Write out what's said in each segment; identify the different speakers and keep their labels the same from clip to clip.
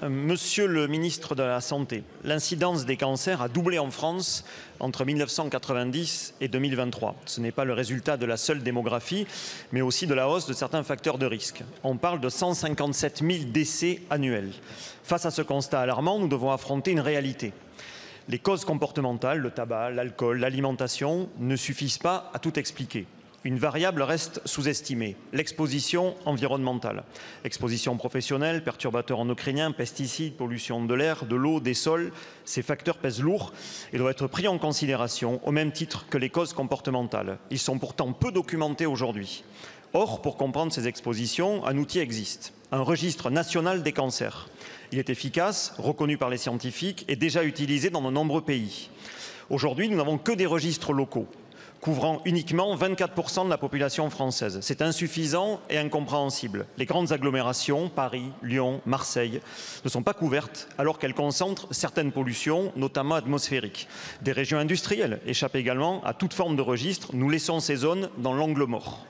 Speaker 1: Monsieur le ministre de la Santé, l'incidence des cancers a doublé en France entre 1990 et 2023. Ce n'est pas le résultat de la seule démographie, mais aussi de la hausse de certains facteurs de risque. On parle de 157 000 décès annuels. Face à ce constat alarmant, nous devons affronter une réalité. Les causes comportementales, le tabac, l'alcool, l'alimentation, ne suffisent pas à tout expliquer. Une variable reste sous-estimée, l'exposition environnementale. Exposition professionnelle, perturbateurs endocriniens, pesticides, pollution de l'air, de l'eau, des sols, ces facteurs pèsent lourd et doivent être pris en considération au même titre que les causes comportementales. Ils sont pourtant peu documentés aujourd'hui. Or, pour comprendre ces expositions, un outil existe, un registre national des cancers. Il est efficace, reconnu par les scientifiques et déjà utilisé dans de nombreux pays. Aujourd'hui, nous n'avons que des registres locaux, couvrant uniquement 24% de la population française. C'est insuffisant et incompréhensible. Les grandes agglomérations, Paris, Lyon, Marseille, ne sont pas couvertes alors qu'elles concentrent certaines pollutions, notamment atmosphériques. Des régions industrielles échappent également à toute forme de registre. Nous laissons ces zones dans l'angle mort.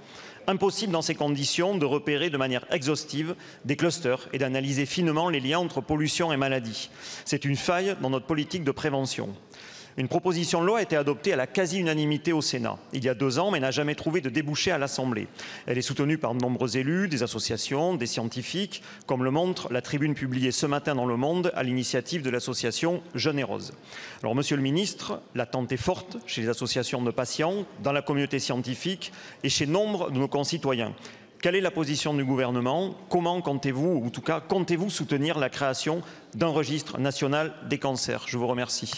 Speaker 1: Impossible dans ces conditions de repérer de manière exhaustive des clusters et d'analyser finement les liens entre pollution et maladie. C'est une faille dans notre politique de prévention. Une proposition de loi a été adoptée à la quasi-unanimité au Sénat il y a 2 ans, mais n'a jamais trouvé de débouché à l'Assemblée. Elle est soutenue par de nombreux élus, des associations, des scientifiques, comme le montre la tribune publiée ce matin dans Le Monde à l'initiative de l'association Jeune et Rose. Alors, Monsieur le Ministre, l'attente est forte chez les associations de patients, dans la communauté scientifique et chez nombre de nos concitoyens. Quelle est la position du gouvernement? Comment comptez-vous, ou en tout cas, comptez-vous soutenir la création d'un registre national des cancers? Je vous remercie.